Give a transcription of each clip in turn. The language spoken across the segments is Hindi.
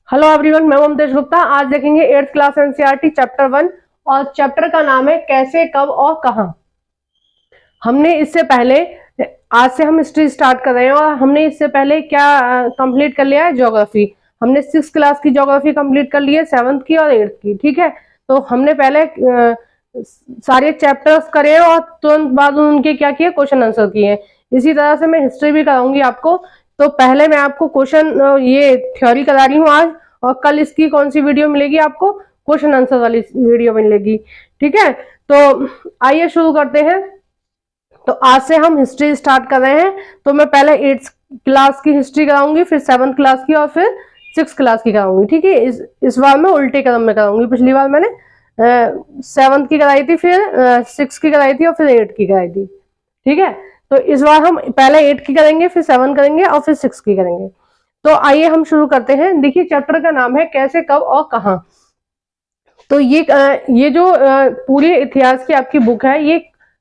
हेलो एवरीवन, मैं ममतेश गुप्ता। आज देखेंगे 8th क्लास एनसीईआरटी चैप्टर 1 और चैप्टर का नाम है कैसे, कब और कहां। हमने इससे पहले, आज से हम हिस्ट्री स्टार्ट कर रहे हैं और हमने इससे पहले क्या कंप्लीट कर लिया है, ज्योग्राफी। हमने 6th क्लास की ज्योग्राफी कंप्लीट कर ली है, 7th की और 8th की। ठीक है, तो हमने पहले सारे चैप्टर्स करे और तुरंत बाद उनके क्या किए, क्वेश्चन आंसर किए। इसी तरह से मैं हिस्ट्री भी कराऊंगी आपको। तो पहले मैं आपको क्वेश्चन ये थ्योरी करा रही हूँ आज, और कल इसकी कौन सी वीडियो मिलेगी आपको, क्वेश्चन आंसर वाली वीडियो मिलेगी। ठीक है, तो आइए शुरू करते हैं। तो आज से हम हिस्ट्री स्टार्ट कर रहे हैं। तो मैं पहले 8th क्लास की हिस्ट्री कराऊंगी, फिर 7th क्लास की और फिर 6th क्लास की कराऊंगी। ठीक है, इस बार मैं उल्टे क्रम में कराऊंगी। पिछली बार मैंने 7th की कराई थी, फिर 6th की कराई थी और फिर 8th की कराई थी। ठीक है, तो इस बार हम पहले 8th की करेंगे, फिर 7 करेंगे और फिर 6 की करेंगे। तो आइए हम शुरू करते हैं। देखिए, चैप्टर का नाम है कैसे, कब और कहां। तो ये जो पूरे इतिहास की आपकी बुक है, ये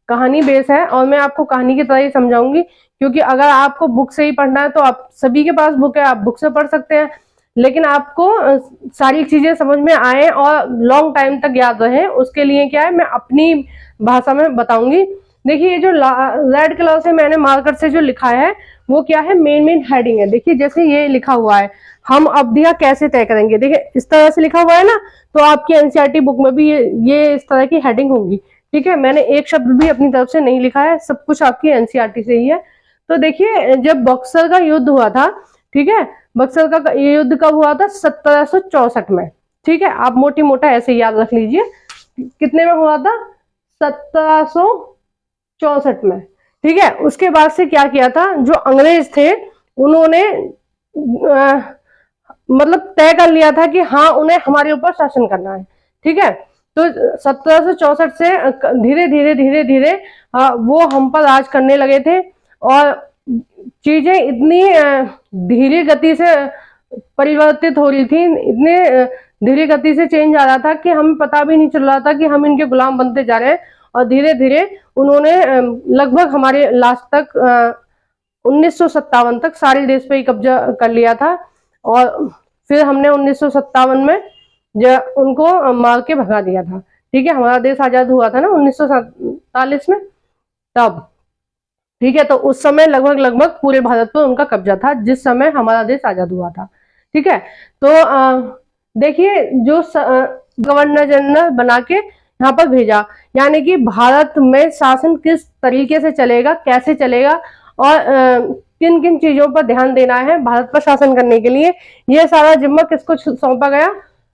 कहानी बेस है और मैं आपको कहानी की तरह ही समझाऊंगी। क्योंकि अगर आपको बुक से ही पढ़ना है तो आप सभी के पास बुक है, आप बुक से पढ़ सकते हैं, लेकिन आपको सारी चीजें समझ में आए और लॉन्ग टाइम तक याद रहे, उसके लिए क्या है, मैं अपनी भाषा में बताऊंगी। देखिए, ये जो रेड कलर से मैंने मार्कर से जो लिखा है वो क्या है, मेन हेडिंग है। देखिए, जैसे ये लिखा हुआ है, हम अवधियां कैसे तय करेंगे। देखिए, इस तरह से लिखा हुआ है ना, तो आपकी एनसीईआरटी बुक में भी ये इस तरह की हेडिंग होंगी। ठीक है, मैंने एक शब्द भी अपनी तरफ से नहीं लिखा है, सब कुछ आपकी एनसीईआरटी से ही है। तो देखिए, जब बक्सर का युद्ध हुआ था, ठीक है, बक्सर का युद्ध कब हुआ था, 1764 में। ठीक है, आप मोटी मोटा ऐसे याद रख लीजिए, कितने में हुआ था, 1764 में। ठीक है, उसके बाद से क्या किया था, जो अंग्रेज थे उन्होंने मतलब तय कर लिया था कि हाँ, उन्हें हमारे ऊपर शासन करना है। ठीक है, तो 1764 से धीरे धीरे वो हम पर राज करने लगे थे, और चीजें इतनी धीरे गति से परिवर्तित हो रही थी, इतने धीरे गति से चेंज आ रहा था कि हमें पता भी नहीं चल रहा था कि हम इनके गुलाम बनते जा रहे हैं। और धीरे धीरे उन्होंने लगभग हमारे लास्ट तक 1957 तक सारे देश पे ही कब्जा कर लिया था। और फिर हमने 1957 में उनको मार के भगा दिया था। ठीक है, हमारा देश आजाद हुआ था ना 1947 में, तब। ठीक है, तो उस समय लगभग पूरे भारत पर उनका कब्जा था, जिस समय हमारा देश आजाद हुआ था। ठीक है, तो देखिए, जो गवर्नर जनरल बना के यहाँ पर भेजा, यानी कि भारत में शासन किस तरीके से चलेगा, कैसे चलेगा, और किन किन चीजों पर ध्यान देना है भारत पर शासन करने के लिए, ये सारा जिम्मा किसको सौंपा गया,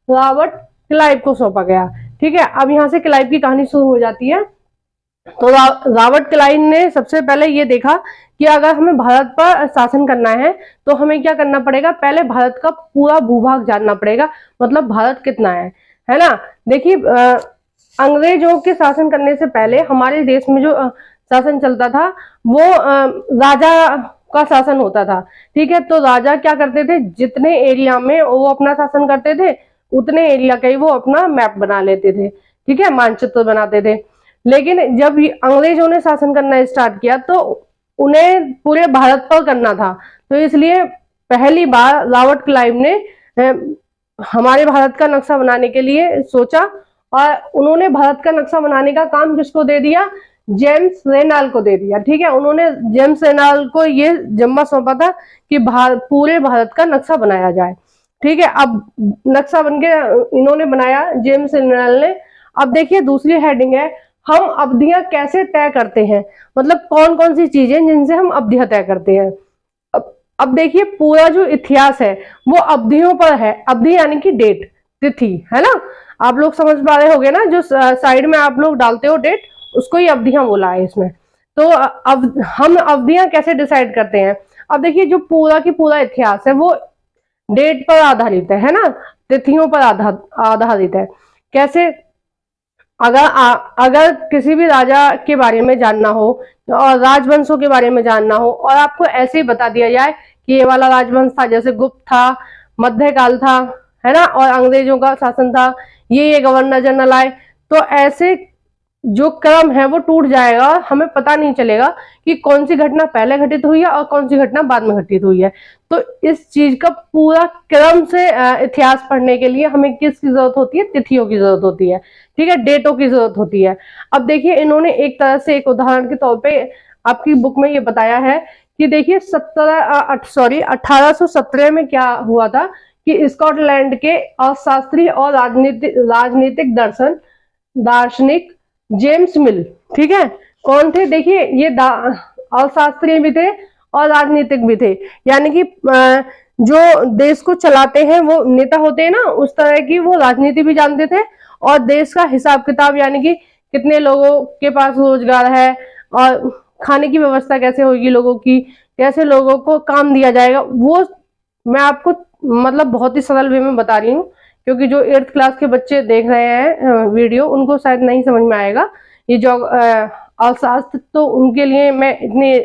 रॉबर्ट क्लाइव को सौंपा गया। ठीक है, अब यहाँ से क्लाइव की कहानी शुरू हो जाती है। तो रॉबर्ट क्लाइव ने सबसे पहले ये देखा कि अगर हमें भारत पर शासन करना है तो हमें क्या करना पड़ेगा, पहले भारत का पूरा भूभाग जानना पड़ेगा, मतलब भारत कितना है ना। देखिए, अंग्रेजों के शासन करने से पहले हमारे देश में जो शासन चलता था वो राजा का शासन होता था। ठीक है, तो राजा क्या करते थे, जितने एरिया में वो अपना शासन करते थे उतने एरिया का ही वो अपना मैप बना लेते थे। ठीक है, मानचित्र बनाते थे। लेकिन जब अंग्रेजों ने शासन करना स्टार्ट किया तो उन्हें पूरे भारत पर करना था, तो इसलिए पहली बार रॉबर्ट क्लाइव ने हमारे भारत का नक्शा बनाने के लिए सोचा, और उन्होंने भारत का नक्शा बनाने का काम किसको दे दिया, जेम्स रेनाल को दे दिया। ठीक है, उन्होंने जेम्स रेनाल को ये जिम्मा सौंपा था कि पूरे भारत का नक्शा बनाया जाए। ठीक है, अब नक्शा बनके इन्होंने बनाया, जेम्स रेनाल ने। अब देखिए, दूसरी हेडिंग है, हम अवधियां कैसे तय करते हैं, मतलब कौन कौन सी चीजें जिनसे हम अवधियां तय करते हैं। अब देखिए, पूरा जो इतिहास है वो अवधियों पर है। अवधि यानी कि डेट, तिथि, है ना। आप लोग समझ पा रहे होंगे ना, जो साइड में आप लोग डालते हो डेट, उसको ही अवधियां बोला है इसमें। तो अब हम अवधियां कैसे डिसाइड करते हैं। अब देखिए, जो पूरा की पूरा इतिहास है वो डेट पर आधारित है ना, तिथियों पर आधारित है। कैसे, अगर किसी भी राजा के बारे में जानना हो और राजवंशों के बारे में जानना हो, और आपको ऐसे ही बता दिया जाए कि ये वाला राजवंश था, जैसे गुप्त था, मध्यकाल था, है ना, और अंग्रेजों का शासन था, ये गवर्नर जनरल आए, तो ऐसे जो क्रम है वो टूट जाएगा, हमें पता नहीं चलेगा कि कौन सी घटना पहले घटित हुई है और कौन सी घटना बाद में घटित हुई है। तो इस चीज का पूरा क्रम से इतिहास पढ़ने के लिए हमें किसकी जरूरत होती है? तिथियों की जरूरत होती है, ठीक है, डेटों की जरूरत होती है। अब देखिए इन्होंने एक तरह से एक उदाहरण के तौर पे आपकी बुक में ये बताया है कि देखिए 1817 में क्या हुआ था कि स्कॉटलैंड के अर्थशास्त्री और राजनीतिक दार्शनिक जेम्स मिल, ठीक है, कौन थे? देखिए ये अर्थशास्त्री भी थे और राजनीतिक भी थे, यानी कि जो देश को चलाते हैं वो नेता होते हैं ना, उस तरह की वो राजनीति भी जानते थे और देश का हिसाब किताब, यानी कि कितने लोगों के पास रोजगार है और खाने की व्यवस्था कैसे होगी लोगों की, कैसे लोगों को काम दिया जाएगा, वो मैं आपको मतलब बहुत ही सरल वे में बता रही हूँ, क्योंकि जो 8th क्लास के बच्चे देख रहे हैं वीडियो उनको शायद नहीं समझ में आएगा ये जो अर्थशास्त्र, तो उनके लिए मैं इतनी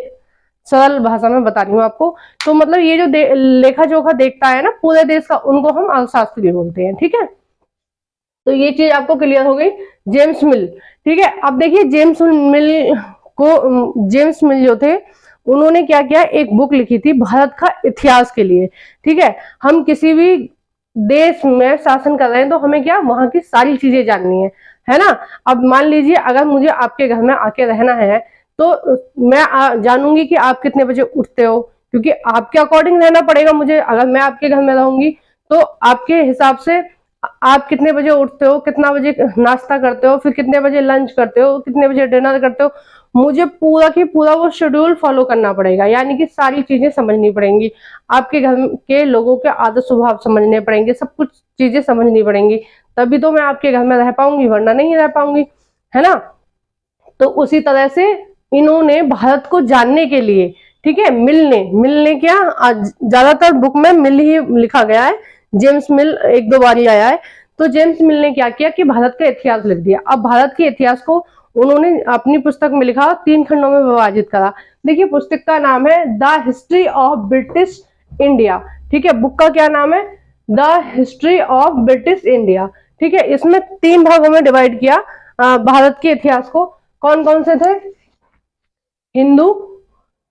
सरल भाषा में बता रही हूँ आपको। तो मतलब ये जो लेखा जोखा देखता है ना पूरे देश का, उनको हम अर्थशास्त्री बोलते हैं, ठीक है। तो ये चीज आपको क्लियर हो गई। जेम्स मिल, ठीक है। अब देखिए जेम्स मिल जो थे उन्होंने क्या किया, एक बुक लिखी थी भारत का इतिहास के लिए, ठीक है। हम किसी भी देश में शासन कर रहे हैं तो हमें क्या वहां की सारी चीजें जाननी है ना। अब मान लीजिए अगर मुझे आपके घर में आके रहना है तो मैं जानूंगी कि आप कितने बजे उठते हो, क्योंकि आपके अकॉर्डिंग रहना पड़ेगा मुझे। अगर मैं आपके घर में रहूंगी तो आपके हिसाब से आप कितने बजे उठते हो, कितना बजे नाश्ता करते हो, फिर कितने बजे लंच करते हो, कितने बजे डिनर करते हो, मुझे पूरा की पूरा वो शेड्यूल फॉलो करना पड़ेगा, यानी कि सारी चीजें समझनी पड़ेंगी, आपके घर के लोगों के आदत स्वभाव समझने पड़ेंगे, सब कुछ चीजें समझनी पड़ेंगी, तभी तो मैं आपके घर में रह पाऊंगी, वरना नहीं रह पाऊंगी, है ना। तो उसी तरह से इन्होंने भारत को जानने के लिए, ठीक है, मिलने क्या ज्यादातर बुक में मिल ही लिखा गया है, जेम्स मिल एक दो बार ही आया है। तो जेम्स मिल ने क्या किया कि भारत का इतिहास लिख दिया। अब भारत के इतिहास को उन्होंने अपनी पुस्तक में लिखा, 3 खंडों में विभाजित करा। देखिए पुस्तक का नाम है the history of British India, ठीक है। बुक का क्या नाम है? The history of British India, ठीक है। इसमें 3 भागों में डिवाइड किया भारत के इतिहास को। कौन कौन से थे? हिंदू,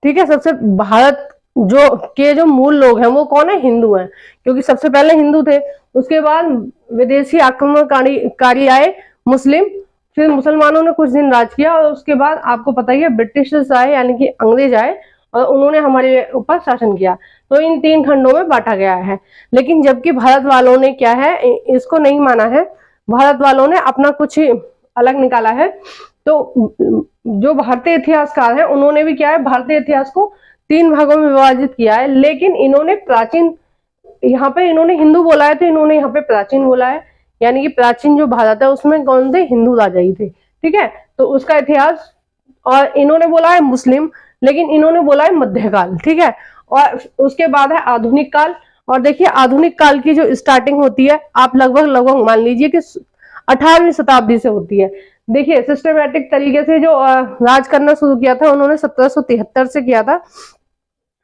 ठीक है, सबसे भारत जो मूल लोग हैं वो कौन है? हिंदू हैं, क्योंकि सबसे पहले हिंदू थे। उसके बाद विदेशी आक्रमणकारी आए मुस्लिम, फिर मुसलमानों ने कुछ दिन राज किया और उसके बाद आपको पता ही है ब्रिटिशर्स आए, यानी कि अंग्रेज आए और उन्होंने हमारे ऊपर शासन किया। तो इन 3 खंडों में बांटा गया है। लेकिन जबकि भारत वालों ने क्या है, इसको नहीं माना है, भारत वालों ने अपना कुछ अलग निकाला है। तो जो भारतीय इतिहासकार है उन्होंने भी क्या है, भारतीय इतिहास को 3 भागों में विभाजित किया है। लेकिन इन्होंने प्राचीन, यहाँ पे इन्होंने हिंदू बोला है तो इन्होंने यहाँ पे प्राचीन बोला है, यानी कि प्राचीन जो भारत है उसमें कौन थे? हिंदू राजा ही थे, ठीक है। तो उसका इतिहास, और इन्होंने बोला है मुस्लिम, लेकिन इन्होंने बोला है मध्यकाल, ठीक है। और उसके बाद है आधुनिक काल। और देखिए आधुनिक काल की जो स्टार्टिंग होती है आप लगभग मान लीजिए कि 18वीं शताब्दी से होती है। देखिए सिस्टमेटिक तरीके से जो राज करना शुरू किया था उन्होंने 1773 से किया था,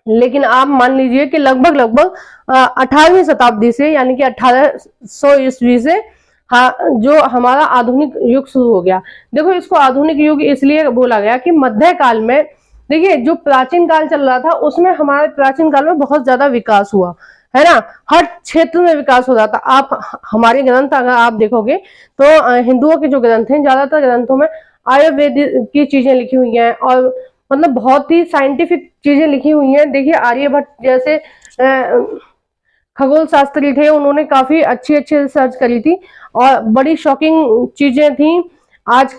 लेकिन आप मान लीजिए कि लगभग 18वीं शताब्दी से, यानी कि 1800 ईस्वी से जो हमारा आधुनिक युग शुरू हो गया। देखो इसको आधुनिक युग इसलिए बोला गया कि मध्य काल में, देखिए जो प्राचीन काल चल रहा था उसमें हमारे प्राचीन काल में बहुत ज्यादा विकास हुआ, है ना, हर क्षेत्र में विकास हो रहा था। आप हमारे ग्रंथ अगर आप देखोगे तो हिंदुओं के जो ग्रंथ हैं ज्यादातर ग्रंथों में आयुर्वेद की चीजें लिखी हुई हैं और मतलब बहुत ही साइंटिफिक चीजें लिखी हुई हैं। देखिए आर्यभट्ट जैसे खगोल शास्त्री थे, उन्होंने काफी अच्छी रिसर्च करी थी और बड़ी शॉकिंग चीजें थी। आज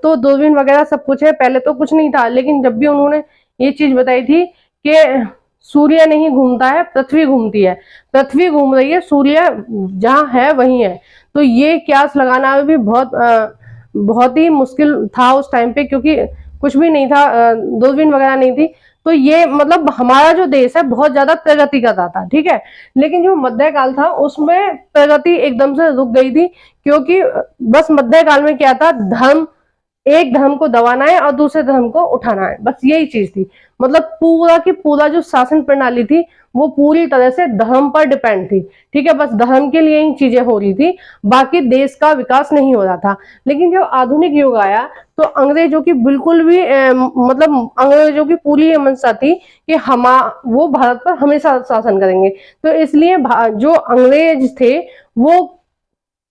तो दूरबीन वगैरह सब कुछ है, पहले तो कुछ नहीं था, लेकिन जब भी उन्होंने ये चीज बताई थी कि सूर्य नहीं घूमता है, पृथ्वी घूमती है, पृथ्वी घूम रही है, सूर्य जहां है वहीं है। तो ये क्यास लगाना भी बहुत ही मुश्किल था उस टाइम पे, क्योंकि कुछ भी नहीं था, दूरबीन वगैरह नहीं थी। तो ये मतलब हमारा जो देश है बहुत ज्यादा प्रगति कर रहा था, ठीक है। लेकिन जो मध्यकाल था उसमें प्रगति एकदम से रुक गई थी, क्योंकि बस मध्यकाल में क्या था, धर्म एक धर्म को दबाना है और दूसरे धर्म को उठाना है, बस यही चीज थी। मतलब पूरा की पूरा जो शासन प्रणाली थी वो पूरी तरह से धर्म पर डिपेंड थी, ठीक है, बस धर्म के लिए ही चीजें हो रही थी, बाकी देश का विकास नहीं हो रहा था। लेकिन जब आधुनिक युग आया तो अंग्रेजों की बिल्कुल भी मतलब अंग्रेजों की पूरी ये मंशा थी कि वो भारत पर हमेशा शासन करेंगे। तो इसलिए जो अंग्रेज थे वो,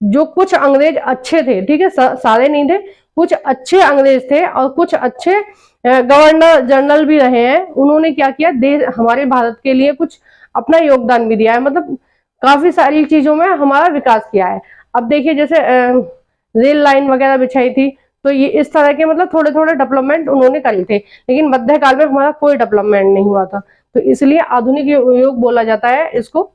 जो कुछ अंग्रेज अच्छे थे, ठीक है, सारे नहीं थे, कुछ अच्छे अंग्रेज थे और कुछ अच्छे गवर्नर जनरल भी रहे हैं। उन्होंने क्या किया, देश हमारे भारत के लिए कुछ अपना योगदान भी दिया है, मतलब काफी सारी चीजों में हमारा विकास किया है। अब देखिए जैसे रेल लाइन वगैरह बिछाई थी, तो ये इस तरह के मतलब थोड़े थोड़े डेवलपमेंट उन्होंने करे थे, लेकिन मध्यकाल में हमारा कोई डेवलपमेंट नहीं हुआ था, तो इसलिए आधुनिक युग बोला जाता है इसको।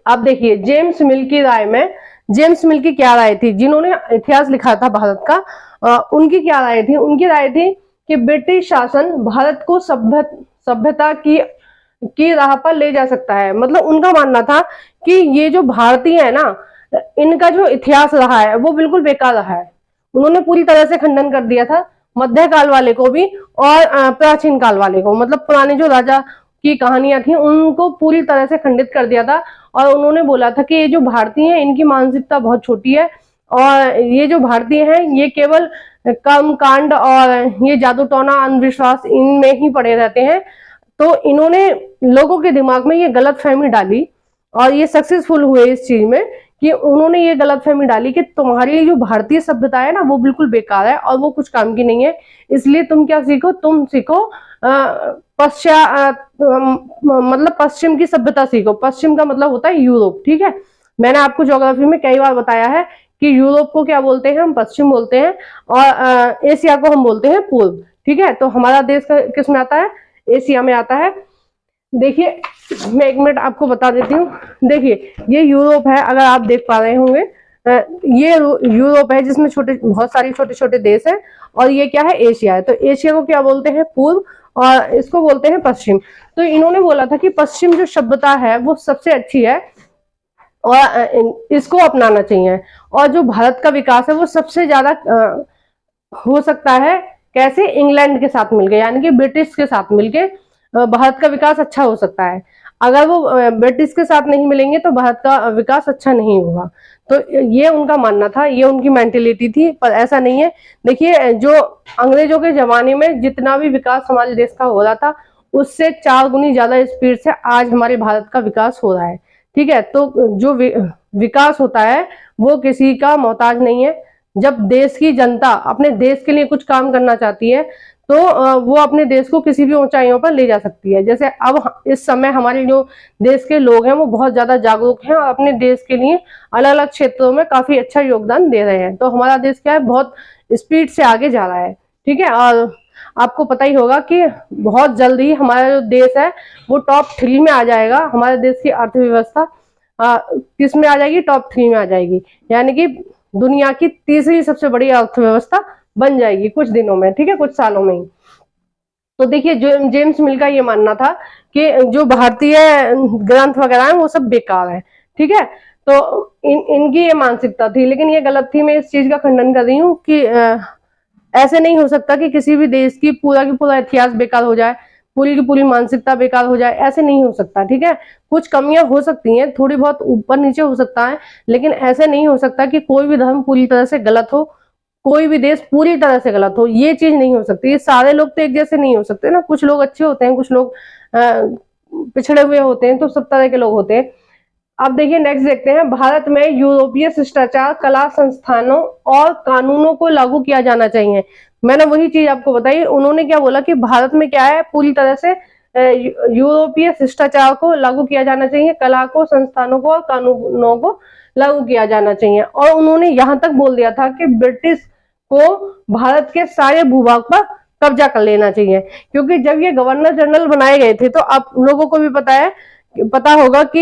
अब देखिए जेम्स मिल की राय में, जेम्स मिल की क्या राय थी, जिन्होंने इतिहास लिखा था भारत का, उनकी क्या राय थी, उनकी राय थी कि ब्रिटिश शासन भारत को सभ्यता की राह पर ले जा सकता है। मतलब उनका मानना था कि ये जो भारतीय है ना, इनका जो इतिहास रहा है वो बिल्कुल बेकार रहा है। उन्होंने पूरी तरह से खंडन कर दिया था मध्यकाल वाले को भी और प्राचीन काल वाले को, मतलब पुराने जो राजा की कहानियां थी उनको पूरी तरह से खंडित कर दिया था। और उन्होंने बोला था कि ये जो भारतीय हैं इनकी मानसिकता बहुत छोटी है और ये जो भारतीय हैं ये केवल कर्म कांड और ये जादू टोना अंधविश्वास इनमें ही पड़े रहते हैं। तो इन्होंने लोगों के दिमाग में ये गलत फहमी डाली और ये सक्सेसफुल हुए इस चीज में कि उन्होंने ये गलत फहमी डाली कि तुम्हारी जो भारतीय सभ्यता है ना वो बिल्कुल बेकार है और वो कुछ काम की नहीं है, इसलिए तुम क्या सीखो, तुम सीखो मतलब पश्चिम की सभ्यता सीखो। पश्चिम का मतलब होता है यूरोप, ठीक है, मैंने आपको ज्योग्राफी में कई बार बताया है कि यूरोप को क्या बोलते हैं, हम पश्चिम बोलते हैं, और एशिया को हम बोलते हैं पूर्व, ठीक है। तो हमारा देश किस में आता है, एशिया में आता है। देखिए मैं एक मिनट आपको बता देती हूँ, देखिए ये यूरोप है, अगर आप देख पा रहे होंगे, ये यूरोप है जिसमें बहुत सारी छोटे छोटे देश हैं, और ये क्या है, एशिया है। तो एशिया को क्या बोलते हैं, पूर्व, और इसको बोलते हैं पश्चिम। तो इन्होंने बोला था कि पश्चिम जो सभ्यता है वो सबसे अच्छी है और इसको अपनाना चाहिए, और जो भारत का विकास है वो सबसे ज्यादा हो सकता है कैसे, इंग्लैंड के साथ मिलके, यानी कि ब्रिटिश के साथ मिलके भारत का विकास अच्छा हो सकता है। अगर वो ब्रिटिश के साथ नहीं मिलेंगे तो भारत का विकास अच्छा नहीं होगा। तो ये उनका मानना था, ये उनकी मेंटेलिटी थी, पर ऐसा नहीं है। देखिए जो अंग्रेजों के जमाने में जितना भी विकास हमारे देश का हो रहा था उससे 4 गुनी ज्यादा स्पीड से आज हमारे भारत का विकास हो रहा है, ठीक है। तो जो विकास होता है वो किसी का मोहताज नहीं है। जब देश की जनता अपने देश के लिए कुछ काम करना चाहती है तो वो अपने देश को किसी भी ऊंचाइयों पर ले जा सकती है। जैसे अब इस समय हमारे जो देश के लोग हैं वो बहुत ज्यादा जागरूक हैं और अपने देश के लिए अलग अलग क्षेत्रों में काफी अच्छा योगदान दे रहे हैं। तो हमारा देश क्या है, बहुत स्पीड से आगे जा रहा है, ठीक है। और आपको पता ही होगा कि बहुत जल्द ही हमारा जो देश है वो टॉप 3 में आ जाएगा। हमारे देश की अर्थव्यवस्था किस में आ जाएगी, टॉप 3 में आ जाएगी, यानी कि दुनिया की तीसरी सबसे बड़ी अर्थव्यवस्था बन जाएगी कुछ दिनों में, ठीक है, कुछ सालों में ही। तो देखिए जो जेम्स मिल का ये मानना था कि जो भारतीय ग्रंथ वगैरह हैं वो सब बेकार है, ठीक है। तो इनकी ये मानसिकता थी, लेकिन ये गलत थी। मैं इस चीज का खंडन कर रही हूँ कि ऐसे नहीं हो सकता कि किसी भी देश की पूरा इतिहास बेकार हो जाए, पूरी की पूरी मानसिकता बेकार हो जाए, ऐसे नहीं हो सकता, ठीक है। कुछ कमियां हो सकती हैं, थोड़ी बहुत ऊपर नीचे हो सकता है, लेकिन ऐसे नहीं हो सकता कि कोई भी धर्म पूरी तरह से गलत हो, कोई भी देश पूरी तरह से गलत हो, ये चीज नहीं हो सकती। ये सारे लोग तो एक जैसे नहीं हो सकते ना, कुछ लोग अच्छे होते हैं, कुछ लोग पिछड़े हुए होते हैं, तो सब तरह के लोग होते हैं। अब देखिए नेक्स्ट देखते हैं, भारत में यूरोपीय शिष्टाचार, कला, संस्थानों और कानूनों को लागू किया जाना चाहिए। मैंने वही चीज आपको बताई। उन्होंने क्या बोला कि भारत में क्या है, पूरी तरह से यूरोपीय शिष्टाचार को लागू किया जाना चाहिए, कला को, संस्थानों को और कानूनों को लागू किया जाना चाहिए। और उन्होंने यहां तक बोल दिया था कि ब्रिटिश को भारत के सारे भूभाग पर कब्जा कर लेना चाहिए, क्योंकि जब ये गवर्नर जनरल बनाए गए थे तो आप लोगों को भी पता होगा कि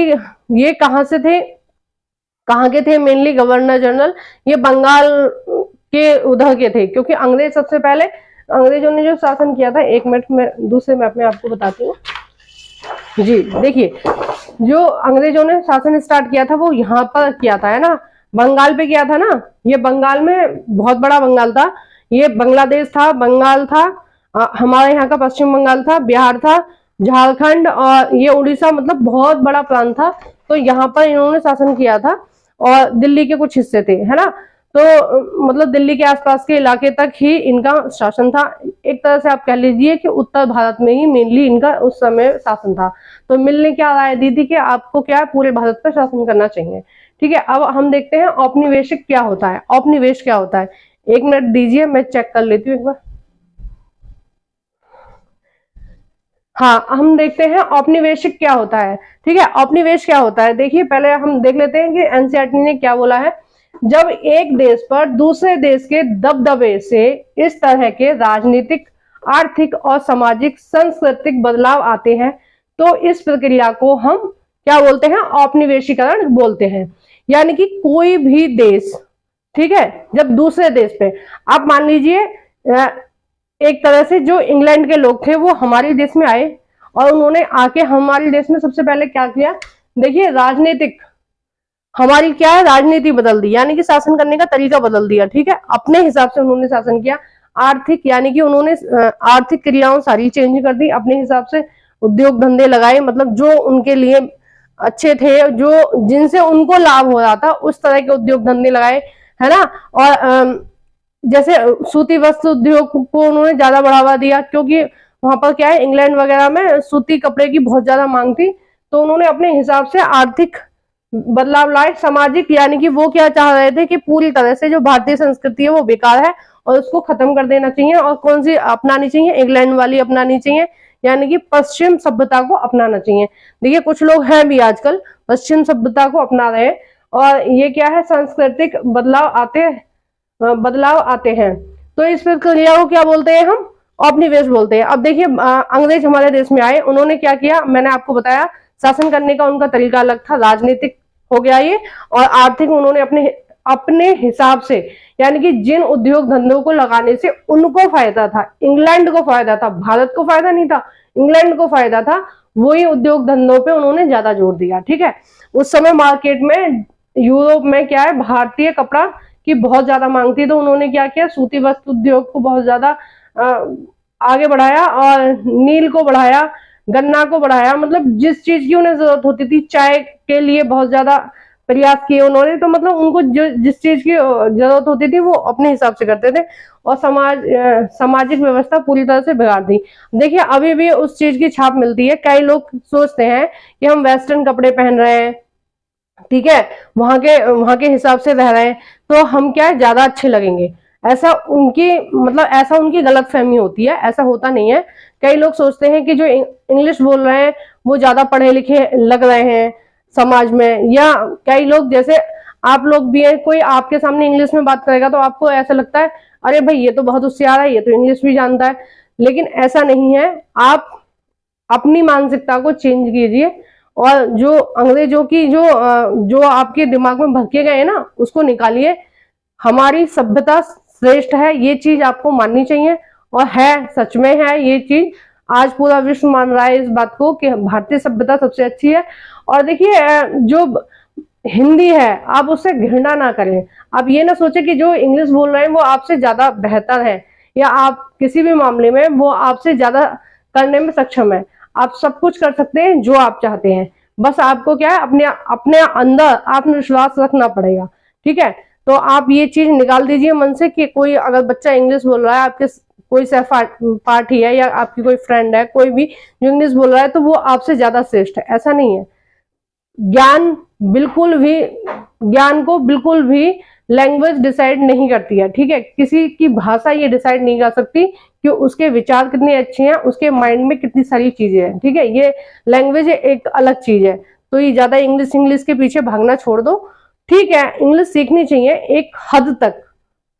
ये कहाँ से थे, कहाँ के थे मेनली गवर्नर जनरल, ये बंगाल के उधर के थे, क्योंकि अंग्रेज सबसे पहले, अंग्रेजों ने जो शासन किया था, एक मिनट में दूसरे मैप में आपको बताती हूँ जी। देखिए जो अंग्रेजों ने शासन स्टार्ट किया था वो यहाँ पर किया था, है ना, बंगाल पे किया था ना। ये बंगाल में बहुत बड़ा बंगाल था, ये बांग्लादेश था, बंगाल था, हमारे यहाँ का पश्चिम बंगाल था, बिहार था, झारखंड और ये उड़ीसा, मतलब बहुत बड़ा प्रांत था। तो यहाँ पर इन्होंने शासन किया था और दिल्ली के कुछ हिस्से थे, है ना। तो मतलब दिल्ली के आसपास के इलाके तक ही इनका शासन था। एक तरह से आप कह लीजिए कि उत्तर भारत में ही मेनली इनका उस समय शासन था। तो मिल ने क्या राय दी थी कि आपको क्या है, पूरे भारत पर शासन करना चाहिए। ठीक है, अब हम देखते हैं औपनिवेशिक क्या होता है। औपनिवेश क्या होता है, 1 मिनट दीजिए, मैं चेक कर लेती हूँ एक बार। हाँ, हम देखते हैं औपनिवेशिक क्या होता है। ठीक है, औपनिवेश क्या होता है, देखिए पहले हम देख लेते हैं कि एनसीईआरटी ने क्या बोला है। जब एक देश पर दूसरे देश के दबदबे से इस तरह के राजनीतिक, आर्थिक और सामाजिक सांस्कृतिक बदलाव आते हैं तो इस प्रक्रिया को हम क्या बोलते हैं, औपनिवेशीकरण बोलते हैं। यानी कि कोई भी देश, ठीक है, जब दूसरे देश पे, आप मान लीजिए एक तरह से जो इंग्लैंड के लोग थे वो हमारे देश में आए और उन्होंने आके हमारे देश में सबसे पहले क्या किया, देखिए राजनीतिक, हमारी क्या है, राजनीति बदल दी, यानी कि शासन करने का तरीका बदल दिया। ठीक है, अपने हिसाब से उन्होंने शासन किया। आर्थिक, यानी कि उन्होंने आर्थिक क्रियाओं सारी चेंज कर दी अपने हिसाब से, उद्योग धंधे लगाए, मतलब जो उनके लिए अच्छे थे, जो जिनसे उनको लाभ हो रहा था उस तरह के उद्योग धंधे लगाए, है ना। और जैसे सूती वस्त्र उद्योग को उन्होंने ज्यादा बढ़ावा दिया, क्योंकि वहां पर क्या है, इंग्लैंड वगैरह में सूती कपड़े की बहुत ज्यादा मांग थी। तो उन्होंने अपने हिसाब से आर्थिक बदलाव लाए। सामाजिक, यानी कि वो क्या चाह रहे थे कि पूरी तरह से जो भारतीय संस्कृति है वो बेकार है और उसको खत्म कर देना चाहिए। और कौन सी अपनानी चाहिए, इंग्लैंड वाली अपनानी चाहिए, यानी कि पश्चिम सभ्यता को अपनाना चाहिए। देखिए कुछ लोग हैं भी आजकल पश्चिम सभ्यता को अपना रहे हैं, और ये क्या है, सांस्कृतिक बदलाव आते हैं। तो इस प्रक्रिया को क्या बोलते हैं, हम औपनिवेश बोलते हैं। अब देखिए अंग्रेज हमारे देश में आए, उन्होंने क्या किया, मैंने आपको बताया शासन करने का उनका तरीका अलग था, राजनीतिक हो गया ये, और आर्थिक उन्होंने अपने हिसाब से, यानी कि जिन उद्योग धंधों को लगाने से उनको फायदा था, इंग्लैंड को फायदा था, भारत को फायदा नहीं था, इंग्लैंड को फायदा था, वही उद्योग धंधों पे उन्होंने ज्यादा जोर दिया। ठीक है, उस समय मार्केट में यूरोप में क्या है, भारतीय कपड़ा की बहुत ज्यादा मांग थी। तो उन्होंने क्या किया, सूती वस्त्र उद्योग को बहुत ज्यादा आगे बढ़ाया और नील को बढ़ाया, गन्ना को बढ़ाया, मतलब जिस चीज की उन्हें जरूरत होती थी, चाय के लिए बहुत ज्यादा प्रयास किए उन्होंने। तो मतलब उनको जो जिस चीज की जरूरत होती थी वो अपने हिसाब से करते थे, और सामाजिक व्यवस्था पूरी तरह से बिगाड़ दी। देखिए अभी भी उस चीज की छाप मिलती है। कई लोग सोचते हैं कि हम वेस्टर्न कपड़े पहन रहे हैं, ठीक है, वहां के हिसाब से रह रहे हैं, तो हम क्या है, ज्यादा अच्छे लगेंगे। ऐसा उनकी गलत फहमी होती है, ऐसा होता नहीं है। कई लोग सोचते हैं कि जो इंग्लिश बोल रहे हैं वो ज्यादा पढ़े लिखे लग रहे हैं समाज में, या कई लोग, जैसे आप लोग भी हैं, कोई आपके सामने इंग्लिश में बात करेगा तो आपको ऐसा लगता है अरे भाई ये तो बहुत होशियार है, ये तो इंग्लिश भी जानता है। लेकिन ऐसा नहीं है, आप अपनी मानसिकता को चेंज कीजिए, और जो अंग्रेजों की जो आपके दिमाग में भरके गए ना, उसको निकालिए। हमारी सभ्यता श्रेष्ठ है, ये चीज आपको माननी चाहिए, और है, सच में है ये चीज। आज पूरा विश्व मान रहा है इस बात को कि भारतीय सभ्यता सबसे अच्छी है। और देखिए जो हिंदी है, आप उससे घृणा ना करें। आप ये ना सोचे कि जो इंग्लिश बोल रहे हैं वो आपसे ज्यादा बेहतर है, या आप किसी भी मामले में वो आपसे ज्यादा करने में सक्षम है। आप सब कुछ कर सकते हैं जो आप चाहते हैं, बस आपको क्या है, अपने अंदर आत्मविश्वास रखना पड़ेगा। ठीक है, तो आप ये चीज निकाल दीजिए मन से कि कोई अगर बच्चा इंग्लिश बोल रहा है, आपके कोई सहपाठी है या आपकी कोई फ्रेंड है, कोई भी जो इंग्लिश बोल रहा है, तो वो आपसे ज्यादा श्रेष्ठ है, ऐसा नहीं है। ज्ञान को बिल्कुल भी लैंग्वेज डिसाइड नहीं करती है। ठीक है, किसी की भाषा ये डिसाइड नहीं कर सकती कि उसके विचार कितने अच्छे हैं, उसके माइंड में कितनी सारी चीजें हैं। ठीक है, ये लैंग्वेज एक अलग चीज है। तो ये ज्यादा इंग्लिश के पीछे भागना छोड़ दो। ठीक है, इंग्लिश सीखनी चाहिए, एक हद तक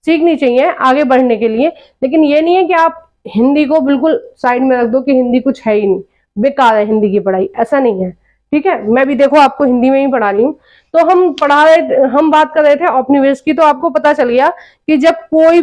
सीखनी चाहिए आगे बढ़ने के लिए, लेकिन ये नहीं है कि आप हिंदी को बिल्कुल साइड में रख दो कि हिंदी कुछ है ही नहीं, बेकार है हिंदी की पढ़ाई, ऐसा नहीं है। ठीक है, मैं भी देखो आपको हिंदी में ही पढ़ा रही हूँ। तो हम बात कर रहे थे औपनिवेश की, तो आपको पता चल गया कि जब कोई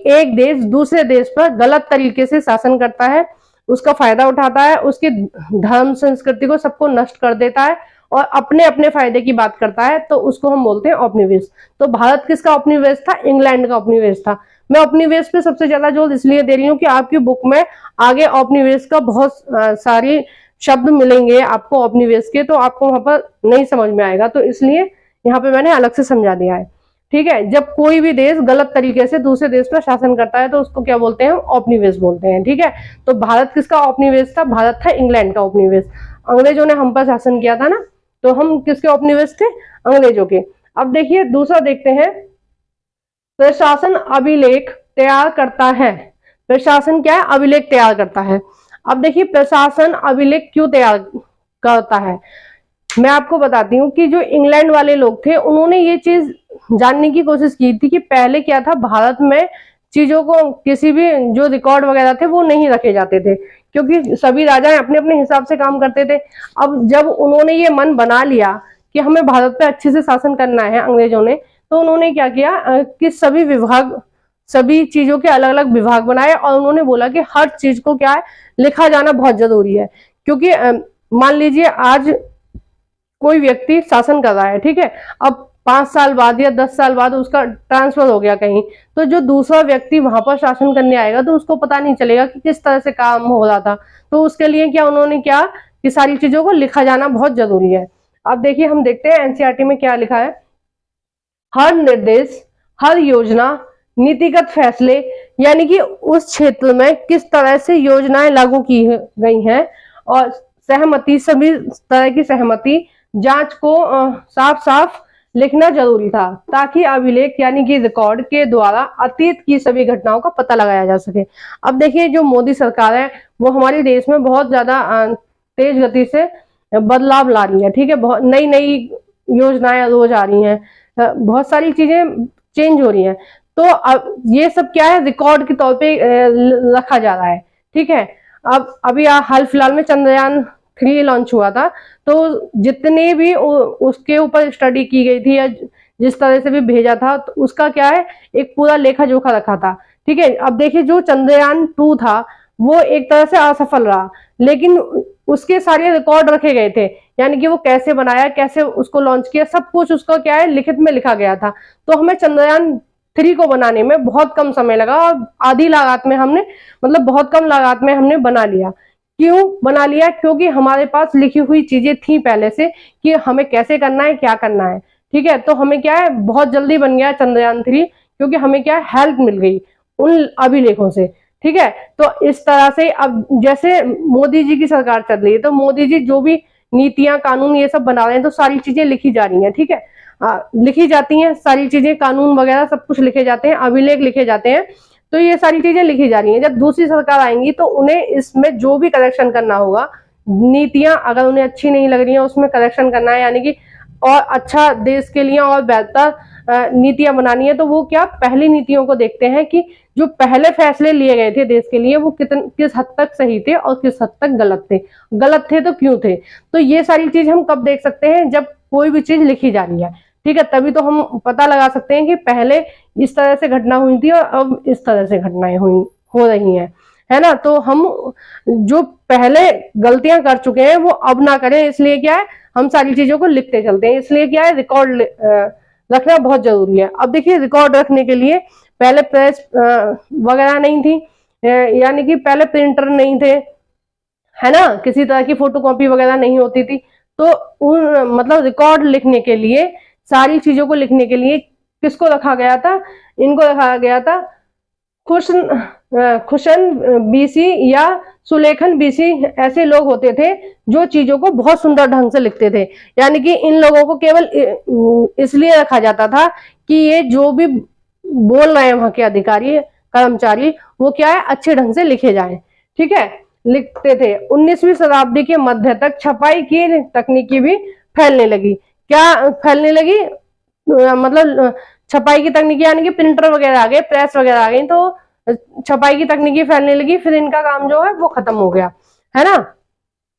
एक देश दूसरे देश पर गलत तरीके से शासन करता है, उसका फायदा उठाता है, उसकी धर्म संस्कृति को सबको नष्ट कर देता है और अपने अपने फायदे की बात करता है, तो उसको हम बोलते हैं औपनिवेश। तो भारत किसका औपनिवेश था? इंग्लैंड का औपनिवेश था। मैं औपनिवेश पे सबसे ज्यादा जोर इसलिए दे रही हूँ कि आपकी बुक में आगे औपनिवेश का बहुत सारी शब्द मिलेंगे आपको औपनिवेश के, तो आपको वहां पर नहीं समझ में आएगा, तो इसलिए यहाँ पे मैंने अलग से समझा दिया है। ठीक है, जब कोई भी देश गलत तरीके से दूसरे देश पर शासन करता है तो उसको क्या बोलते हैं, औपनिवेश बोलते हैं। ठीक है, तो भारत किसका औपनिवेश था, भारत था इंग्लैंड का औपनिवेश। अंग्रेजों ने हम पर शासन किया था ना, तो हम किसके औपनिवेश थे, अंग्रेजों के। अब देखिए दूसरा देखते हैं, प्रशासन अभिलेख तैयार करता है। प्रशासन क्या है, अभिलेख तैयार करता है। अब देखिए प्रशासन अभिलेख क्यों तैयार करता है, मैं आपको बताती हूँ कि जो इंग्लैंड वाले लोग थे उन्होंने ये चीज जानने की कोशिश की थी कि पहले क्या था, भारत में चीजों को किसी भी जो रिकॉर्ड वगैरह थे वो नहीं रखे जाते थे, क्योंकि सभी राजा अपने अपने हिसाब से काम करते थे। अब जब उन्होंने ये मन बना लिया कि हमें भारत पे अच्छे से शासन करना है अंग्रेजों ने, तो उन्होंने क्या किया कि सभी विभाग, सभी चीजों के अलग अलग विभाग बनाए और उन्होंने बोला कि हर चीज को क्या है, लिखा जाना बहुत जरूरी है। क्योंकि मान लीजिए आज कोई व्यक्ति शासन कर रहा है, ठीक है, अब 5 साल बाद या 10 साल बाद उसका ट्रांसफर हो गया कहीं, तो जो दूसरा व्यक्ति वहां पर शासन करने आएगा तो उसको पता नहीं चलेगा कि किस तरह से काम हो रहा था। तो उसके लिए क्या उन्होंने क्या कि सारी चीजों को लिखा जाना बहुत जरूरी है। अब देखिए हम देखते हैं एनसीईआरटी में क्या लिखा है। हर निर्देश, हर योजना, नीतिगत फैसले, यानी कि उस क्षेत्र में किस तरह से योजनाएं लागू की गई हैं, और सहमति, सभी तरह की सहमति, जांच को साफ साफ लिखना जरूरी था, ताकि अभिलेख यानी कि रिकॉर्ड के द्वारा अतीत की सभी घटनाओं का पता लगाया जा सके। अब देखिए जो मोदी सरकार है वो हमारे देश में बहुत ज्यादा तेज गति से बदलाव ला रही है। ठीक है, बहुत नई नई योजनाएं रोज आ रही हैं, बहुत सारी चीजें चेंज हो रही हैं। तो अब ये सब क्या है, रिकॉर्ड के तौर पे रखा जा रहा है। ठीक है, अब अभी हाल फिलहाल में चंद्रयान 3 लॉन्च हुआ था, तो जितने भी उसके ऊपर स्टडी की गई थी या जिस तरह से भी भेजा था, तो उसका क्या है, एक पूरा लेखा जोखा रखा था। ठीक है, अब देखिए जो चंद्रयान 2 था वो एक तरह से असफल रहा, लेकिन उसके सारे रिकॉर्ड रखे गए थे, यानी कि वो कैसे बनाया, कैसे उसको लॉन्च किया, सब कुछ उसका क्या है, लिखित में लिखा गया था। तो हमें चंद्रयान 3 को बनाने में बहुत कम समय लगा और आधी लागत में हमने, मतलब बहुत कम लागत में हमने बना लिया। क्यों बना लिया, क्योंकि हमारे पास लिखी हुई चीजें थी पहले से कि हमें कैसे करना है, क्या करना है। ठीक है, तो हमें क्या है, बहुत जल्दी बन गया चंद्रयान 3, क्योंकि हमें क्या है, हेल्प मिल गई उन अभिलेखों से। ठीक है, तो इस तरह से अब जैसे मोदी जी की सरकार चल रही है, तो मोदी जी जो भी नीतियां, कानून ये सब बना रहे हैं, तो सारी चीजें लिखी जा रही हैं। ठीक है, लिखी जाती हैं सारी चीजें, कानून वगैरह सब कुछ लिखे जाते हैं, अभिलेख लिखे जाते हैं, तो ये सारी चीजें लिखी जा रही हैं। जब दूसरी सरकार आएंगी तो उन्हें इसमें जो भी करेक्शन करना होगा, नीतियां अगर उन्हें अच्छी नहीं लग रही हैं उसमें करेक्शन करना है, यानी कि और अच्छा देश के लिए और बेहतर नीतियां बनानी है, तो वो क्या पहली नीतियों को देखते हैं कि जो पहले फैसले लिए गए थे देश के लिए वो किस हद तक सही थे और किस हद तक गलत थे तो क्यों थे। तो ये सारी चीज हम कब देख सकते हैं, जब कोई भी चीज लिखी जा रही है। ठीक है, तभी तो हम पता लगा सकते हैं कि पहले इस तरह से घटना हुई थी और अब इस तरह से घटनाएं हो रही हैं, है ना। तो हम जो पहले गलतियां कर चुके हैं वो अब ना करें, इसलिए क्या है, हम सारी चीजों को लिखते चलते हैं। इसलिए क्या है, रिकॉर्ड रखना बहुत जरूरी है। अब देखिए रिकॉर्ड रखने के लिए पहले प्रेस वगैरह नहीं थी, यानी कि पहले प्रिंटर नहीं थे, है ना, किसी तरह की फोटोकॉपी वगैरह नहीं होती थी। तो मतलब रिकॉर्ड लिखने के लिए, सारी चीजों को लिखने के लिए किसको रखा गया था, इनको रखा गया था खुशन बीसी या सुलेखन बीसी। ऐसे लोग होते थे जो चीजों को बहुत सुंदर ढंग से लिखते थे, यानी कि इन लोगों को केवल इसलिए रखा जाता था कि ये जो भी बोल रहे हैं वहां के अधिकारी कर्मचारी, वो क्या है, अच्छे ढंग से लिखे जाए। ठीक है, लिखते थे। 19वीं शताब्दी के मध्य तक छपाई की तकनीकी भी फैलने लगी। क्या फैलने लगी, मतलब छपाई की तकनीकी, यानी कि प्रिंटर वगैरह आ गए, प्रेस वगैरह आ गई, तो छपाई की तकनीकी फैलने लगी, फिर इनका काम जो है वो खत्म हो गया, है ना।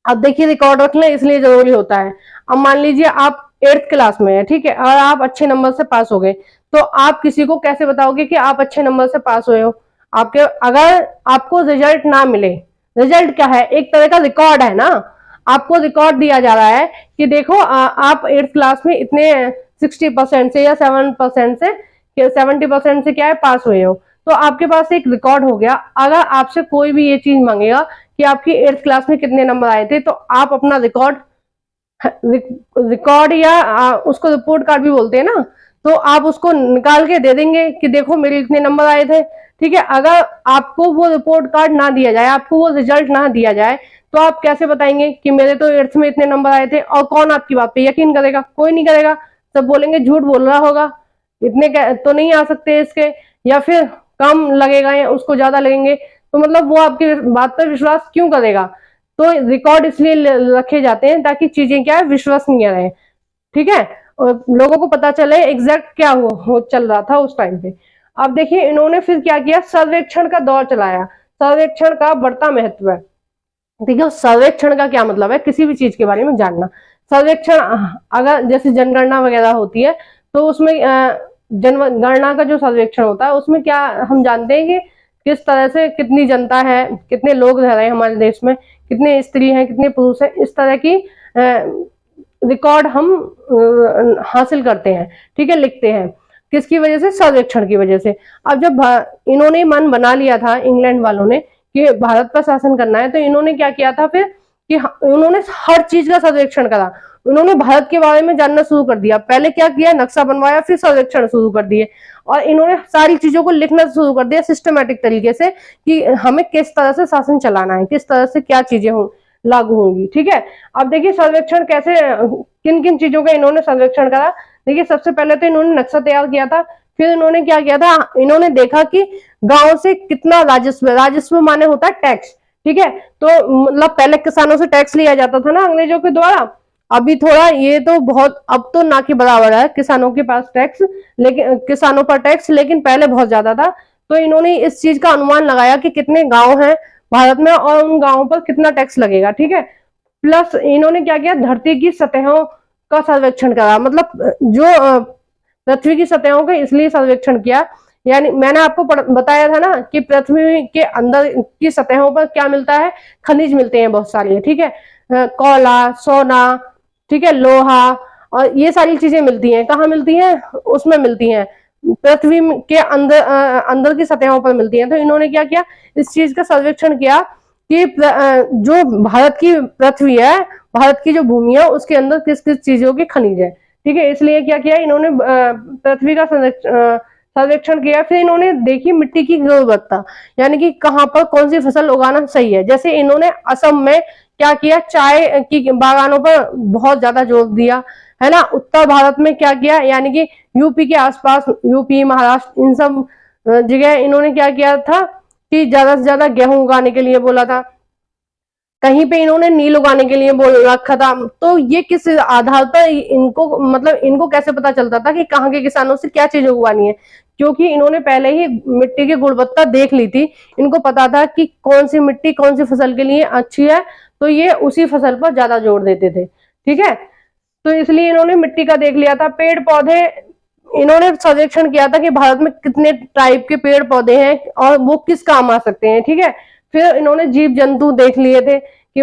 अब देखिए रिकॉर्ड रखना इसलिए जरूरी होता है। अब मान लीजिए आप 8th क्लास में है, ठीक है, और आप अच्छे नंबर से पास हो गए, तो आप किसी को कैसे बताओगे कि आप अच्छे नंबर से पास हुए हो। आपके अगर आपको रिजल्ट ना मिले, रिजल्ट क्या है, एक तरह का रिकॉर्ड है ना, आपको रिकॉर्ड दिया जा रहा है कि देखो आप 8th क्लास में इतने 60% से या 7% से 70% से क्या है पास हुए हो। तो आपके पास एक रिकॉर्ड हो गया। अगर आपसे कोई भी ये चीज मांगेगा कि आपकी 8th क्लास में कितने नंबर आए थे, तो आप अपना रिकॉर्ड या उसको रिपोर्ट कार्ड भी बोलते हैं ना, तो आप उसको निकाल के दे देंगे कि देखो मेरे इतने नंबर आए थे। ठीक है, अगर आपको वो रिपोर्ट कार्ड ना दिया जाए, आपको वो रिजल्ट ना दिया जाए, तो आप कैसे बताएंगे कि मेरे तो 8th में इतने नंबर आए थे? और कौन आपकी बात पे यकीन करेगा? कोई नहीं करेगा, सब बोलेंगे झूठ बोल रहा होगा, इतने तो नहीं आ सकते इसके, या फिर कम लगेगा या उसको ज्यादा लगेंगे। तो मतलब वो आपकी बात पर विश्वास क्यों करेगा? तो रिकॉर्ड इसलिए रखे जाते हैं ताकि चीजें क्या है, विश्वसनीय रहे। ठीक है, और लोगों को पता चले एग्जैक्ट क्या हो चल रहा था उस टाइम पे। अब देखिए इन्होंने फिर क्या किया, सर्वेक्षण का दौर चलाया। सर्वेक्षण का बढ़ता महत्व है। ठीक है, सर्वेक्षण का क्या मतलब है? किसी भी चीज के बारे में जानना। सर्वेक्षण, अगर जैसे जनगणना वगैरह होती है, तो उसमें जनगणना का जो सर्वेक्षण होता है उसमें क्या हम जानते हैं कि किस तरह से कितनी जनता है, कितने लोग रह रहे हैं हमारे देश में, कितने स्त्री हैं, कितने पुरुष हैं, इस तरह की रिकॉर्ड हम हासिल करते हैं। ठीक है, लिखते हैं। किसकी वजह से? सर्वेक्षण की वजह से। अब जब इन्होंने मन बना लिया था इंग्लैंड वालों ने कि भारत पर शासन करना है, तो इन्होंने क्या किया था फिर कि उन्होंने हर चीज का सर्वेक्षण करा। उन्होंने भारत के बारे में जानना शुरू कर दिया। पहले क्या किया, नक्शा बनवाया, फिर सर्वेक्षण शुरू कर दिए, और इन्होंने सारी चीजों को लिखना शुरू कर दिया सिस्टमेटिक तरीके से कि हमें किस तरह से शासन चलाना है, किस तरह से क्या चीजें लागू होंगी। ठीक है, अब देखिए सर्वेक्षण कैसे, किन किन चीजों का इन्होंने सर्वेक्षण करा। देखिए सबसे पहले तो इन्होंने नक्शा तैयार किया था। फिर इन्होंने क्या किया था, इन्होंने देखा कि गांव से कितना राजस्व, राजस्व माने होता है टैक्स। ठीक है, तो मतलब पहले किसानों से टैक्स लिया जाता था ना अंग्रेजों के द्वारा। अभी थोड़ा ये तो बहुत, अब तो ना के बराबर है किसानों के पास टैक्स, लेकिन किसानों पर टैक्स, लेकिन पहले बहुत ज्यादा था। तो इन्होंने इस चीज का अनुमान लगाया कि कितने गांव हैं भारत में और उन गांवों पर कितना टैक्स लगेगा। ठीक है, प्लस इन्होंने क्या किया, धरती की सतहों का सर्वेक्षण करा। मतलब जो पृथ्वी की सतहों का इसलिए सर्वेक्षण किया, यानी मैंने आपको बताया था ना कि पृथ्वी के अंदर की सतहों पर क्या मिलता है, खनिज मिलते हैं बहुत सारे। ठीक है, कोयला, सोना, ठीक है, लोहा, और ये सारी चीजें मिलती हैं। कहाँ मिलती हैं? उसमें मिलती हैं, पृथ्वी के अंदर अंदर की सतहों पर मिलती हैं। तो इन्होंने क्या किया, इस चीज का सर्वेक्षण किया कि जो भारत की पृथ्वी है, भारत की जो भूमि है, उसके अंदर किस किस चीजों की खनिज है। ठीक है, इसलिए क्या किया इन्होंने, पृथ्वी का सर्वेक्षण किया। फिर इन्होंने देखी मिट्टी की गुणवत्ता, यानी कि कहाँ पर कौन सी फसल उगाना सही है। जैसे इन्होंने असम में क्या किया, चाय की बागानों पर बहुत ज्यादा जोर दिया, है ना। उत्तर भारत में क्या किया, यानी कि यूपी के आसपास, यूपी, महाराष्ट्र, इन सब जगह इन्होंने क्या किया था कि ज्यादा से ज्यादा गेहूं उगाने के लिए बोला था। कहीं पे इन्होंने नील उगाने के लिए बोल रखा था। तो ये किस आधार पर इनको, मतलब इनको कैसे पता चलता था कि कहाँ के किसानों से क्या चीज उगवानी है? क्योंकि इन्होंने पहले ही मिट्टी की गुणवत्ता देख ली थी। इनको पता था कि कौन सी मिट्टी कौन सी फसल के लिए अच्छी है, तो ये उसी फसल पर ज्यादा जोर देते थे। ठीक है, तो इसलिए इन्होंने मिट्टी का देख लिया था। पेड़ पौधे, इन्होंने सर्वेक्षण किया था कि भारत में कितने टाइप के पेड़ पौधे हैं और वो किस काम आ सकते हैं। ठीक है, फिर इन्होंने जीव जंतु देख लिए थे कि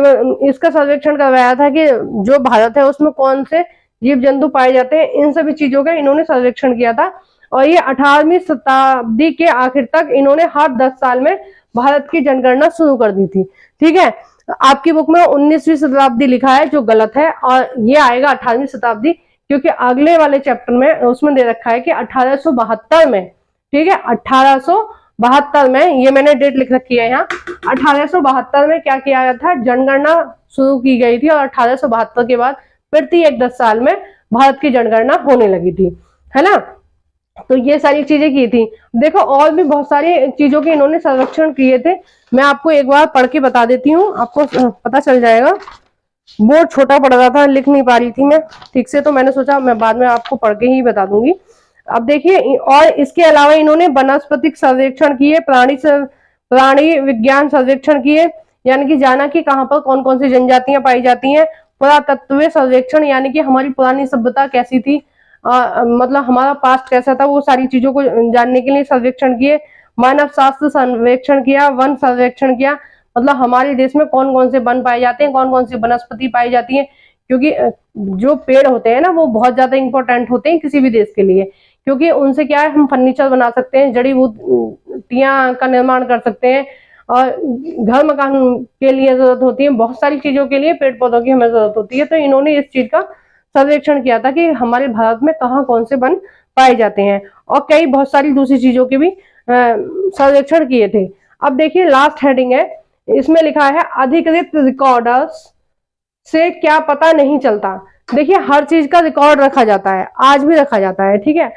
इसका सर्वेक्षण करवाया था कि जो भारत है उसमें कौन से जीव जंतु पाए जाते हैं। इन सभी चीजों का इन्होंने सर्वेक्षण किया था। और ये 18वीं शताब्दी के आखिर तक इन्होंने हर 10 साल में भारत की जनगणना शुरू कर दी थी। ठीक है, आपकी बुक में 19वीं शताब्दी लिखा है जो गलत है, और ये आएगा 18वीं शताब्दी, क्योंकि अगले वाले चैप्टर में उसमें दे रखा है कि 1872 में। ठीक है, 1872 में, ये मैंने डेट लिख रखी है यहाँ, 1872 में क्या किया गया था, जनगणना शुरू की गई थी। और 1872 के बाद प्रति 10 साल में भारत की जनगणना होने लगी थी, है ना। तो ये सारी चीजें की थी। देखो और भी बहुत सारी चीजों के इन्होंने सर्वेक्षण किए थे। मैं आपको एक बार पढ़ के बता देती हूँ, आपको पता चल जाएगा। बोर्ड छोटा पड़ रहा था, लिख नहीं पा रही थी मैं ठीक से, तो मैंने सोचा मैं बाद में आपको पढ़ के ही बता दूंगी। अब देखिए, और इसके अलावा इन्होंने वनस्पतिक सर्वेक्षण किए, प्राणी विज्ञान सर्वेक्षण किए, यानी कि जाना कि कहाँ पर कौन कौन सी जनजातियां पाई जाती हैं। पुरातत्व सर्वेक्षण, यानी कि हमारी पुरानी सभ्यता कैसी थी, मतलब हमारा पास्ट कैसा था, वो सारी चीजों को जानने के लिए सर्वेक्षण किए। मानव शास्त्र सर्वेक्षण किया, वन सर्वेक्षण किया, मतलब हमारे देश में कौन कौन से वन पाए जाते हैं, कौन कौन सी वनस्पति पाई जाती है। क्योंकि जो पेड़ होते हैं ना, वो बहुत ज्यादा इंपॉर्टेंट होते हैं किसी भी देश के लिए, क्योंकि उनसे क्या है, हम फर्नीचर बना सकते हैं, जड़ी बूटियां का निर्माण कर सकते हैं, और घर मकान के लिए जरूरत होती है, बहुत सारी चीजों के लिए पेड़ पौधों की हमें जरूरत होती है। तो इन्होंने इस चीज का सर्वेक्षण किया था कि हमारे भारत में कहाँ कौन से वन पाए जाते हैं, और कई बहुत सारी दूसरी चीजों के भी सर्वेक्षण किए थे। अब देखिए लास्ट हेडिंग है, इसमें लिखा है अधिकृत रिकॉर्डर्स से क्या पता नहीं चलता। देखिए हर चीज का रिकॉर्ड रखा जाता है, आज भी रखा जाता है, ठीक है।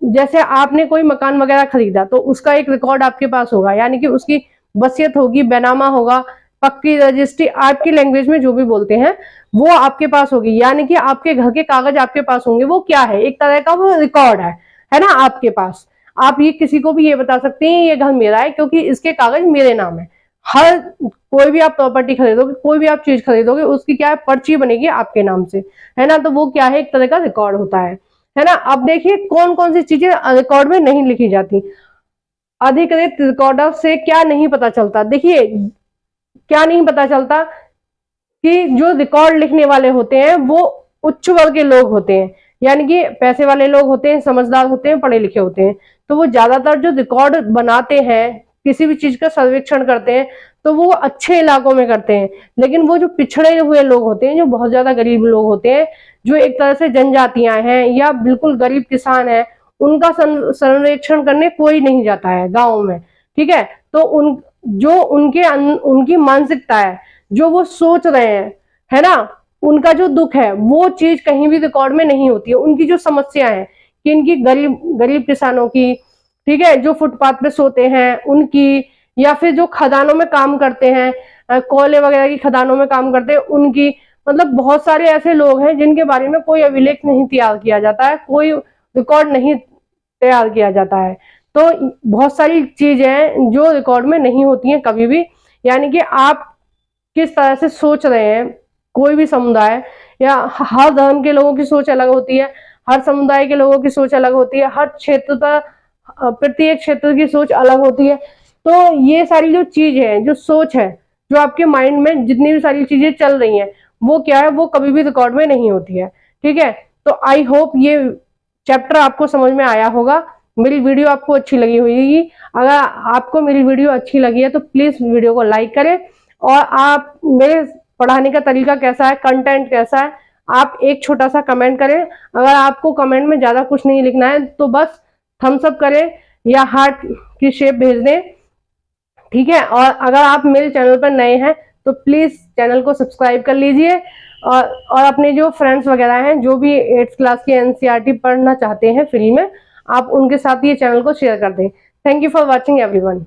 जैसे आपने कोई मकान वगैरह खरीदा तो उसका एक रिकॉर्ड आपके पास होगा, यानी कि उसकी वसीयत होगी, बैनामा होगा, पक्की रजिस्ट्री, आपकी लैंग्वेज में जो भी बोलते हैं वो आपके पास होगी, यानी कि आपके घर के कागज आपके पास होंगे। वो क्या है, एक तरह का वो रिकॉर्ड है ना आपके पास। आप ये किसी को भी ये बता सकते हैं ये घर मेरा है क्योंकि इसके कागज मेरे नाम है। हर कोई भी आप प्रॉपर्टी खरीदोगे, कोई भी आप चीज खरीदोगे, उसकी क्या है, पर्ची बनेगी आपके नाम से, है ना। तो वो क्या है, एक तरह का रिकॉर्ड होता है ना। अब देखिए कौन कौन सी चीजें रिकॉर्ड में नहीं लिखी जाती। अधिकृत रिकॉर्डर से क्या नहीं पता चलता। देखिए क्या नहीं पता चलता कि जो रिकॉर्ड लिखने वाले होते हैं वो उच्च वर्ग के लोग होते हैं, यानी कि पैसे वाले लोग होते हैं, समझदार होते हैं, पढ़े लिखे होते हैं। तो वो ज्यादातर जो रिकॉर्ड बनाते हैं, किसी भी चीज का सर्वेक्षण करते हैं, तो वो अच्छे इलाकों में करते हैं। लेकिन वो जो पिछड़े हुए लोग होते हैं, जो बहुत ज्यादा गरीब लोग होते हैं, जो एक तरह से जनजातियां हैं या बिल्कुल गरीब किसान हैं, उनका सर्वेक्षण करने कोई नहीं जाता है गाँव में, ठीक है। तो उनकी मानसिकता है, जो वो सोच रहे हैं, है ना, उनका जो दुख है, वो चीज कहीं भी रिकॉर्ड में नहीं होती है। उनकी जो समस्या है कि इनकी गरीब किसानों की, ठीक है, जो फुटपाथ पे सोते हैं उनकी, या फिर जो खदानों में काम करते हैं, कोयले वगैरह की खदानों में काम करते हैं उनकी, मतलब बहुत सारे ऐसे लोग हैं जिनके बारे में कोई अभिलेख नहीं तैयार किया जाता है, कोई रिकॉर्ड नहीं तैयार किया जाता है। तो बहुत सारी चीजें जो रिकॉर्ड में नहीं होती हैं कभी भी, यानी कि आप किस तरह से सोच रहे हैं, कोई भी समुदाय या हर धर्म के लोगों की सोच अलग होती है, हर समुदाय के लोगों की सोच अलग होती है, हर क्षेत्र का प्रत्येक क्षेत्र की सोच अलग होती है। तो ये सारी जो चीज है, जो सोच है, जो आपके माइंड में जितनी भी सारी चीजें चल रही हैं, वो क्या है, वो कभी भी रिकॉर्ड में नहीं होती है, ठीक है। तो आई होप ये चैप्टर आपको समझ में आया होगा। मेरी वीडियो आपको अच्छी लगी होगी। अगर आपको मेरी वीडियो अच्छी लगी है तो प्लीज वीडियो को लाइक करें, और आप मेरे पढ़ाने का तरीका कैसा है, कंटेंट कैसा है, आप एक छोटा सा कमेंट करें। अगर आपको कमेंट में ज्यादा कुछ नहीं लिखना है तो बस थम्स अप करें या हार्ट की शेप भेज दें, ठीक है। और अगर आप मेरे चैनल पर नए हैं तो प्लीज चैनल को सब्सक्राइब कर लीजिए, और अपने जो फ्रेंड्स वगैरह हैं जो भी 8th क्लास की एनसीईआरटी पढ़ना चाहते हैं फ्री में, आप उनके साथ ये चैनल को शेयर कर दें। Thank you for watching everyone.